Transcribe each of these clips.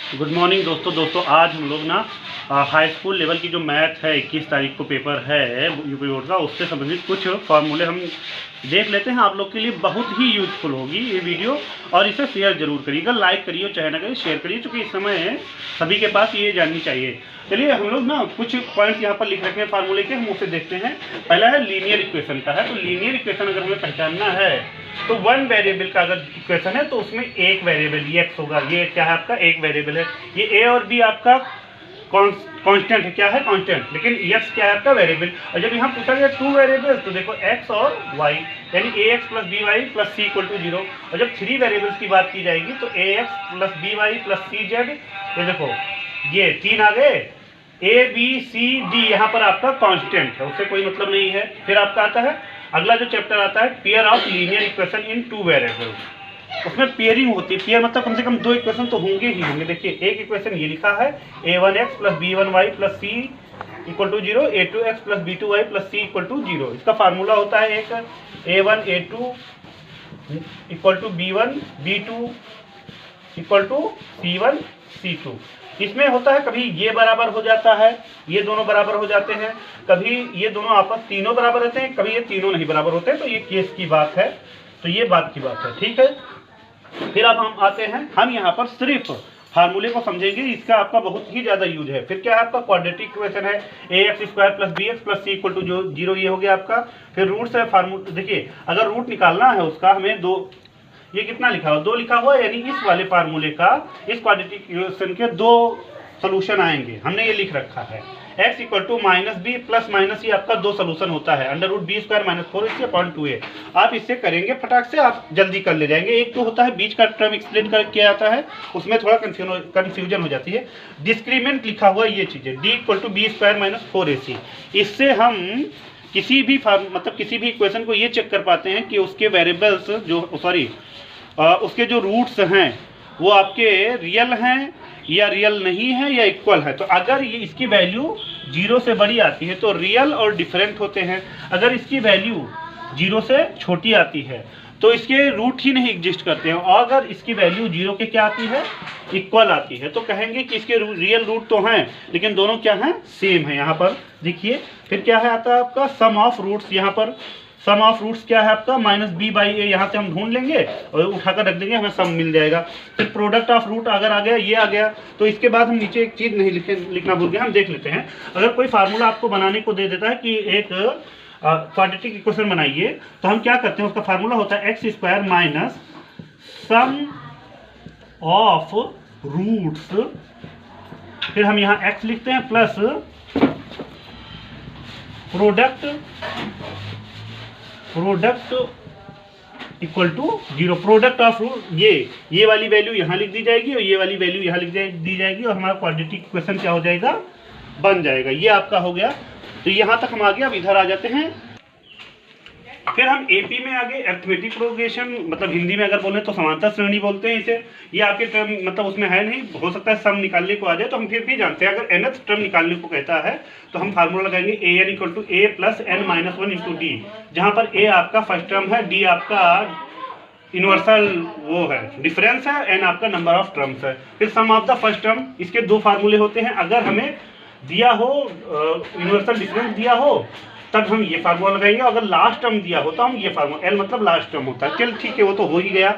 Good morning दोस्तों आज हम लोग ना हाई स्कूल लेवल की जो मैथ है 21 तारीख को पेपर है यूपी बोर्ड का, उससे संबंधित कुछ फार्मूले हम देख लेते हैं। आप लोग के लिए बहुत ही यूजफुल होगी ये वीडियो, और इसे शेयर जरूर करिएगा, लाइक करिए, चाहे ना करिए शेयर करिए, क्योंकि इस समय सभी के पास ये जाननी चाहिए। चलिए हम लोग ना कुछ पॉइंट्स यहाँ पर लिख रखे हैं फार्मूले के, हम उसे देखते हैं। पहला है लीनियर इक्वेशन का है, तो लीनियर इक्वेशन अगर हमें पहचानना है तो वन वेरिएबल का अगर इक्वेशन है तो उसमें एक वेरिएबल ये एक्स होगा। ये क्या है आपका एक वेरिएबल है, ये ए और बी आपका कांस्टेंट है, क्या है कांस्टेंट, लेकिन एक्स क्या है आपका वेरिएबल। और जब यहाँ पूछा गया टू वेरिएबल तो देखो एक्स और वाई, यानी A X plus B Y plus C equal to 0। और जब थ्री वेरिएबल्स की बात की जाएगी तो A X plus B Y plus C Z, ये देखो ये तीन आ गए, ए बी सी डी यहाँ पर आपका कांस्टेंट है, उससे कोई मतलब नहीं है। फिर आपका आता है अगला जो चैप्टर आता है pair of linear equation in two variables. उसमें पेयरिंग होती है, पेयर मतलब कम से कम दो इक्वेशन तो होंगे ही होंगे। देखिए एक इक्वेशन ये लिखा है a1x plus b1y plus C equal to 0, a2x plus b2y plus C equal to 0। इसका फार्मूला होता है एक a1 a2 equal to b1 b2 equal to c1 c2। इसमें होता है कभी ये बराबर हो जाता है, ये दोनों बराबर हो जाते हैं, कभी ये दोनों आपस तीनों बराबर रहते हैं, कभी ये तीनों नहीं बराबर होते हैं। तो ये केस की बात है, तो ये बात की बात है, ठीक है। फिर अब हम आते हैं, हम यहाँ पर सिर्फ फार्मूले को समझेंगे, इसका आपका बहुत ही ज्यादा यूज है। फिर क्या है आपका क्वाड्रेटिक इक्वेशन है A X square plus B X plus C equal to 0, ये हो गया आपका। फिर रूट्स है फार्मूला, देखिए अगर रूट निकालना है उसका हमें दो, ये कितना लिखा हुआ, दो लिखा हुआ है, यानी इस वाले फार्मूले का इस क्वाड्रेटिक इक्वेशन के दो सोल्यूशन आएंगे, हमने ये लिख रखा है। x equal to minus B plus minus, ये आपका दो सोल्यूशन होता है, under root B square minus 4ac upon 2a। आप इससे करेंगे फटाक से, आप जल्दी कर ले जाएंगे। एक तो होता है बीच का टर्म एक्सप्लेन करके आता है, उसमें थोड़ा कंफ्यूजन हो जाती है। डिस्क्रीमेंट लिखा हुआ ये चीजें d equal to B square minus 4ac, इससे हम किसी भी मतलब किसी भी इक्वेशन को ये चेक कर पाते हैं कि उसके वेरिएबल्स जो उसके जो रूट्स हैं वो आपके रियल हैं या रियल नहीं है या इक्वल है। तो अगर ये इसकी वैल्यू 0 से बड़ी आती है तो रियल और डिफरेंट होते हैं, अगर इसकी वैल्यू 0 से छोटी आती है तो इसके रूट ही नहीं एग्जिस्ट करते हैं, और अगर इसकी वैल्यू 0 के क्या आती है इक्वल आती है तो कहेंगे कि इसके रियल रूट तो हैं लेकिन दोनों क्या हैं सेम है। यहाँ पर देखिए फिर क्या है आता है आपका सम ऑफ रूट्स, यहाँ पर सम ऑफ रूट्स क्या है आपका माइनस बी बाई ए, यहाँ से हम ढूंढ लेंगे और उठाकर रख देंगे, हमें सम मिल जाएगा। फिर प्रोडक्ट ऑफ रूट अगर आ गया, ये आ गया, तो इसके बाद हम नीचे एक चीज़ नहीं लिखना भूल गए, हम देख लेते हैं। अगर कोई फार्मूला आपको बनाने को दे देता है कि एक क्वाड्रेटिक इक्वेशन बनाइए, तो हम क्या करते हैं, उसका फार्मूला होता है X square minus sum of roots, फिर हम यहाँ एक्स लिखते हैं plus product equal to 0। Product of root, ये वाली वैल्यू यहाँ लिख दी जाएगी और ये वाली वैल्यू यहाँ लिख दी जाएगी, और हमारा क्वाड्रेटिक इक्वेशन क्या हो जाएगा बन जाएगा। ये आपका हो गया, तो यहाँ तक हम आ गए। अब इधर आ जाते हैं, फिर हम एपी में आगे अरिथमेटिक प्रोग्रेशन, मतलब हिंदी में अगर बोले तो समांतर श्रेणी बोलते हैं इसे। ये आपके टर्म मतलब उसमें है नहीं, हो सकता है सम निकालने को आ जाए, तो हम फिर भी जानते हैं अगर nth टर्म निकालने को कहता है तो हम फार्मूला लगाएंगे A N equal to A plus N minus 1 into D, जहाँ पर ए आपका फर्स्ट टर्म है, डी आपका यूनिवर्सल वो है डिफरेंस है, एन आपका नंबर ऑफ टर्म्स है। फिर सम ऑफ द फर्स्ट टर्म, इसके दो फार्मूले होते हैं, अगर हमें दिया हो यूनिवर्सल डिफरेंस दिया हो तब हम ये फार्मूला लगाएंगे, अगर लास्ट टर्म दिया हो तो हम ये फार्मूला, एल मतलब लास्ट टर्म होता है। चल ठीक है, वो तो हो ही गया।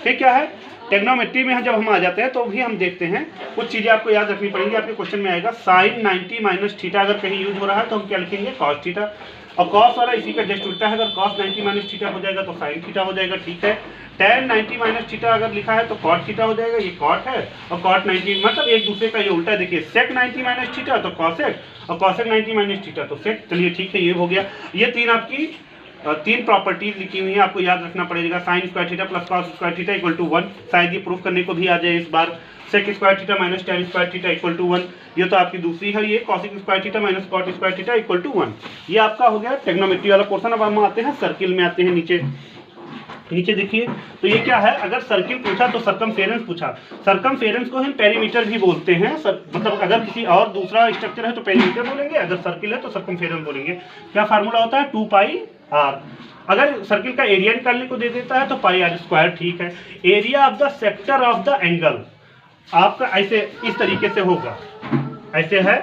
फिर क्या है टेग्नोमेट्री में जब हम आ जाते हैं तो भी हम देखते हैं कुछ चीज़ें आपको याद रखनी पड़ेंगी। आपके क्वेश्चन में आएगा साइन 90 माइनस थीटा अगर कहीं यूज हो रहा है तो हम क्या लिखेंगे कॉस थीटा, और कॉस वाला इसी का जस्ट उल्टा है, अगर कॉस 90 माइनस थीटा हो जाएगा तो साइन थीटा हो जाएगा, ठीक है। tan 90 माइनस थीटा अगर लिखा है तो कॉट थीटा हो जाएगा, ये कॉट है, और कॉट 90 मतलब एक दूसरे का ये उल्टा है। देखिए सेक 90 माइनस थीटा तो कॉसेक, और कॉसेक 90 माइनस थीटा तो सेक। चलिए ठीक है, ये हो गया। ये तीन आपकी तीन प्रॉपर्टीज लिखी हुई है, आपको याद रखना पड़ेगा। Sine square theta plus cos square theta equal to 1, शायद ये प्रूफ करने को भी आ जाए इस बार। Sec square theta minus tan square theta equal to 1, ये तो आपकी दूसरी है। ये cosec square theta minus cot square theta equal to 1, ये आपका हो गया टेग्नोमेट्री वाला पोर्सन। अब हम आते हैं सर्किल में, आते हैं नीचे देखिए, तो ये क्या है, अगर सर्किल पूछा तो सर्कमफेरेंस पूछा। सर्कमफेरेंस को हम पेरीमीटर भी बोलते हैं, मतलब अगर किसी और दूसरा स्ट्रक्चर है तो पेरीमीटर बोलेंगे, अगर सर्किल है तो सर्कमफेरेंस बोलेंगे। क्या फार्मूला होता है 2 पाई आर। अगर सर्किल का एरिया निकालने को दे देता है तो पाई आर स्क्वायर, ठीक है। Area of the sector of the angle, आपका ऐसे इस तरीके से होगा, ऐसे है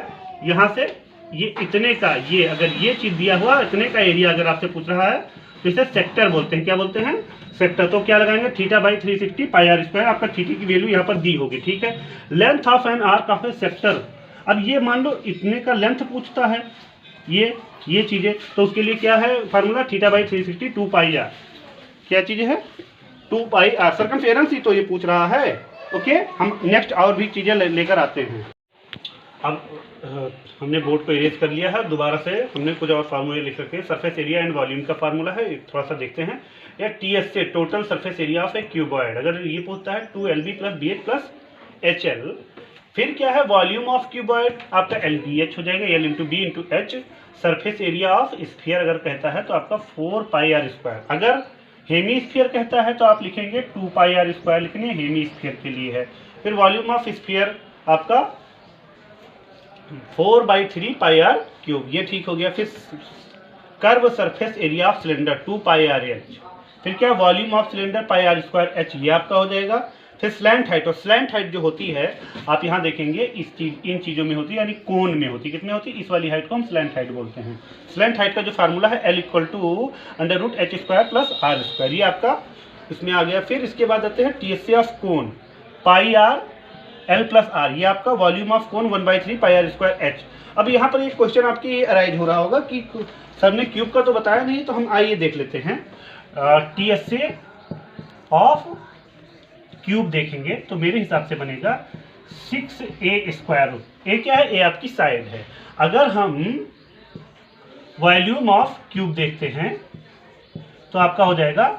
यहाँ से ये इतने का, ये अगर ये चीज दिया हुआ इतने का एरिया अगर आपसे पूछ रहा है तो इसे सेक्टर बोलते हैं। क्या बोलते हैं? सेक्टर। तो क्या लगाएंगे? Theta by 360 pi R square. आपका थीटा की वैल्यू यहाँ पर दी होगी, ठीक है। Length of an arc of a sector. अब ये मान लो इतने का लेंथ पूछता है, ये चीजें, तो उसके लिए क्या है formula? Theta by 360 2 pi R. क्या चीजें है? 2 पाई आर। सर्कमफेरेंस ही तो ये पूछ रहा है। ओके, हम नेक्स्ट और भी चीजें लेकर आते हैं। अब हमने बोर्ड को इरेज कर लिया है, दोबारा से हमने कुछ और फार्मूले लिख रखे हैं। सरफेस एरिया एंड वॉल्यूम का फार्मूला है, थोड़ा सा देखते हैं। या टीएस से total surface area of A cuboid, अगर ये पूछता है 2LB + BH + HL। फिर क्या है? वॉल्यूम ऑफ क्यूबॉइड आपका LBH हो जाएगा, L × B × H। Surface area of sphere अगर कहता है तो आपका 4 पाई आर स्क्वायर। अगर हेमी स्फीयर कहता है तो आप लिखेंगे 2 पाई आर स्क्वायर, लिखने हेमी स्फीयर के लिए है। फिर वॉल्यूम ऑफ स्फीयर आपका 4/3 पाई आर क्यूब, ये ठीक हो गया। फिर curve surface area of cylinder 2 pi R H. फिर क्या? Volume of cylinder pi R square H, ये आपका हो जाएगा। फिर स्लैंट हाइट, और स्लैंट हाइट जो होती है आप यहाँ देखेंगे इन चीज़ों में होती है, यानी कोन में होती है। कितने होती है? इस वाली हाइट को हम स्लैंट हाइट बोलते हैं। स्लैंट हाइट का जो फार्मूला है L = √h² + r², ये आपका इसमें आ गया। फिर इसके बाद आते हैं TSA of cone pi R L + r, ये आपका volume of cone 1/3 pi R square H. अब यहाँ पर एक क्वेश्चन आपकी अराइज हो रहा होगा कि सर ने क्यूब का तो बताया नहीं, तो हम आइए देख लेते हैं। TSA ऑफ क्यूब देखेंगे तो मेरे हिसाब से बनेगा 6a²। ए क्या है? ए आपकी साइड है। अगर हम वॉल्यूम ऑफ क्यूब देखते हैं तो आपका हो जाएगा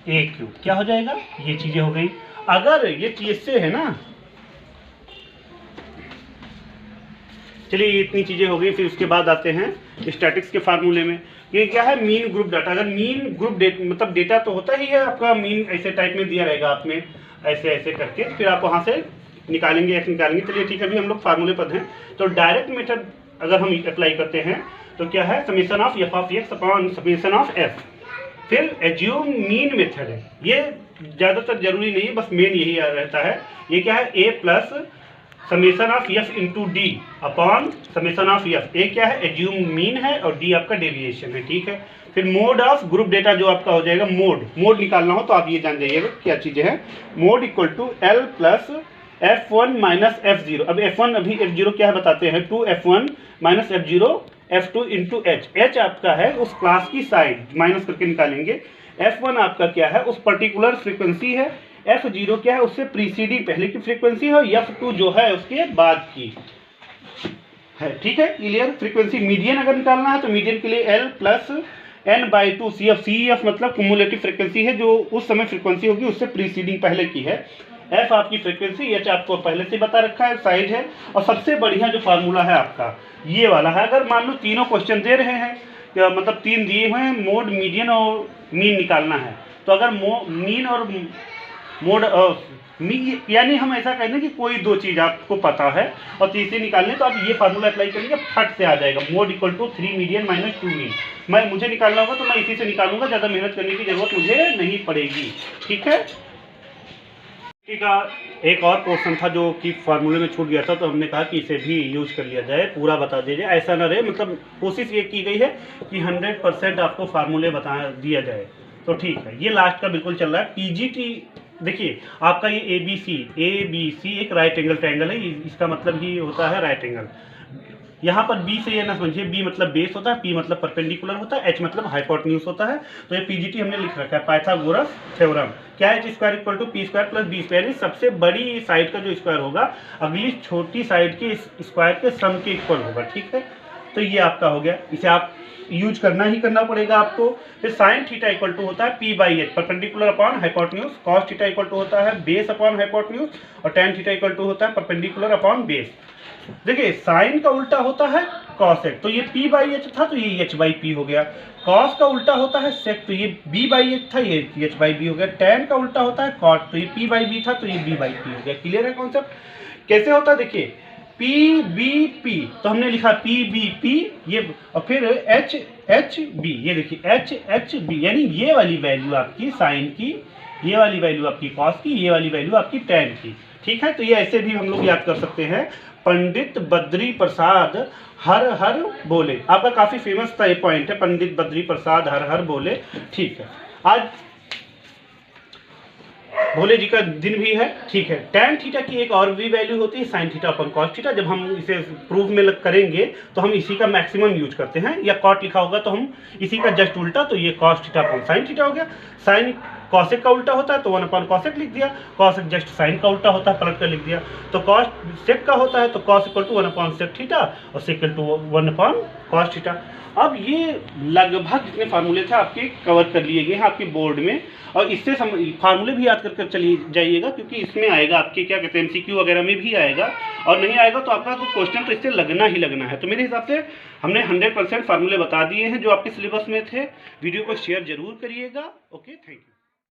a³। क्या हो जाएगा? ये चीजें हो गई। अगर ये TSA है ना, चलिए ये इतनी चीजें हो गई। फिर उसके बाद आते हैं स्टैटिक्स के फार्मूले में। ये क्या है? Mean group data. अगर मीन ग्रुप मतलब डेटा तो होता ही है आपका, मीन ऐसे टाइप में दिया रहेगा आप में, ऐसे ऐसे करके, फिर आप वहां से निकालेंगे, एक्स निकालेंगे। चलिए ठीक है, अभी हम लोग फार्मूले पर हैं। तो डायरेक्ट मेथड अगर हम अप्लाई करते हैं तो क्या है? Summation of f of x upon summation of f। फिर एज्यूम मीन मेथड है, ये ज़्यादातर जरूरी नहीं है, बस मेन यही रहता है। ये क्या है? a + summation of f × d upon summation of f। ए क्या है? एज्यूम मीन है, और d आपका डेविएशन है, ठीक है। फिर मोड ऑफ ग्रुप डेटा जो आपका हो जाएगा, मोड निकालना हो तो आप ये जान जाइएगा क्या चीज़ें हैं। Mode = L + F1 - F0। अब F1 अभी F0 क्या है बताते हैं। 2F1 - F0 F2 × H। H आपका है उस क्लास की साइड, माइनस करके निकालेंगे। F1 आपका क्या है? उस पर्टिकुलर फ्रीक्वेंसी है। F0 क्या है? उससे प्रीसीडिंग पहले की फ्रीक्वेंसी है, और F2 जो है उसके बाद की है, ठीक है। क्लियर? फ्रीक्वेंसी मीडियन अगर निकालना है तो मीडियन के लिए L + n/2 CF। CF मतलब कुमुलेटिव फ्रीक्वेंसी है, जो उस समय फ्रीक्वेंसी होगी उससे प्रीसीडिंग पहले की है। F आपकी फ्रीक्वेंसी, H आपको पहले से बता रखा है, साइज है। और सबसे बढ़िया जो फार्मूला है आपका ये वाला है। अगर मान लो तीनों क्वेश्चन दे रहे हैं, मतलब 3 दिए हुए हैं, मोड, मीडियन और मीन निकालना है, तो अगर मीन और मोड यानी हम ऐसा कहते हैं कि कोई 2 चीज़ आपको पता है और तीसरी निकालने, तो आप ये फार्मूला अप्लाई करेंगे, फट से आ जाएगा। Mode = 3 median - 2 mean. मुझे निकालना होगा तो मैं इसी से निकालूंगा, ज़्यादा मेहनत करने की जरूरत मुझे नहीं पड़ेगी, ठीक है। का एक और क्वेश्चन था जो कि फार्मूले में छूट गया था, तो हमने कहा कि इसे भी यूज कर लिया जाए, पूरा बता दीजिए, ऐसा ना रहे। मतलब कोशिश ये की गई है कि 100% आपको फार्मूले बता दिया जाए, तो ठीक है। ये लास्ट का बिल्कुल चल रहा है। PGT देखिए आपका ये ABC एक राइट एंगल ट्रायंगल है, इसका मतलब ही होता है राइट एंगल। यहाँ पर B से ये ना समझिए, B मतलब बेस होता है, P मतलब परपेंडिकुलर होता है, H मतलब हाइपोटेन्यूज होता है। तो ये PGT हमने लिख रखा है, पाइथागोरस थ्योरम। क्या है? H² = P² + B²। सबसे बड़ी साइड का जो स्क्वायर होगा अगली छोटी साइड के स्क्वायर के सम के इक्वल होगा, ठीक है। तो ये आपका हो गया, इसे आप यूज करना ही करना पड़ेगा आपको। फिर साइन थीटा = होता है P/H, perpendicular upon hypotenuse. Cos theta = होता है बेस अपॉन हाइपोटेन्यूज, और टेन थीटा = होता है परपेंडिकुलर अपॉन बेस। देखिए साइन का उल्टा होता है कॉसेक, तो ये P/H था तो ये H/P हो गया। कॉस का उल्टा होता है सेक, तो ये B/H था, ये H/B हो गया। टेन का उल्टा होता है कॉट, तो ये P/B था तो ये B/P हो गया। क्लियर है कॉन्सेप्ट? कैसे होता है देखिए, PBP तो हमने लिखा PBP ये, और फिर HHB, ये देखिए HHB, यानी ये वाली वैल्यू आपकी साइन की ये वाली वैल्यू आपकी कॉस की, ये वाली वैल्यू आपकी टैन की। ठीक है, तो ये ऐसे भी हम लोग याद कर सकते हैं। पंडित बद्री प्रसाद हर हर बोले, आपका काफ़ी फेमस था ये पॉइंट है, पंडित बद्री प्रसाद हर हर बोले। ठीक है, आज भोले जी का दिन भी है। ठीक है, टैन थीटा की एक और भी वैल्यू होती है साइन थीटा अपन कॉस थीटा। जब हम इसे प्रूफ में करेंगे तो हम इसी का मैक्सिमम यूज करते हैं, या कॉट लिखा होगा तो हम इसी का जस्ट उल्टा, तो ये कॉस थीटा अपन साइन थीटा हो गया। साइन कॉसेक का उल्टा होता है तो 1 अपॉन कॉसेक लिख दिया, कॉसेक जस्ट साइन का उल्टा होता है पलट कर लिख दिया। तो कॉस सेक का होता है तो cos equal to 1 upon sec theta और sec equal to 1 upon cos theta. अब ये लगभग जितने फार्मूले थे आपके कवर कर लिए गए हैं आपके बोर्ड में, और इससे फार्मूले भी याद कर चली जाइएगा, क्योंकि इसमें आएगा आपके क्या कहते हैं MCQ वगैरह में भी आएगा, और नहीं आएगा तो आपका तो क्वेश्चन तो इससे लगना ही लगना है। तो मेरे हिसाब से हमने 100% फार्मूले बता दिए हैं जो आपके सिलेबस में थे। वीडियो को शेयर जरूर करिएगा। Okay, thank you.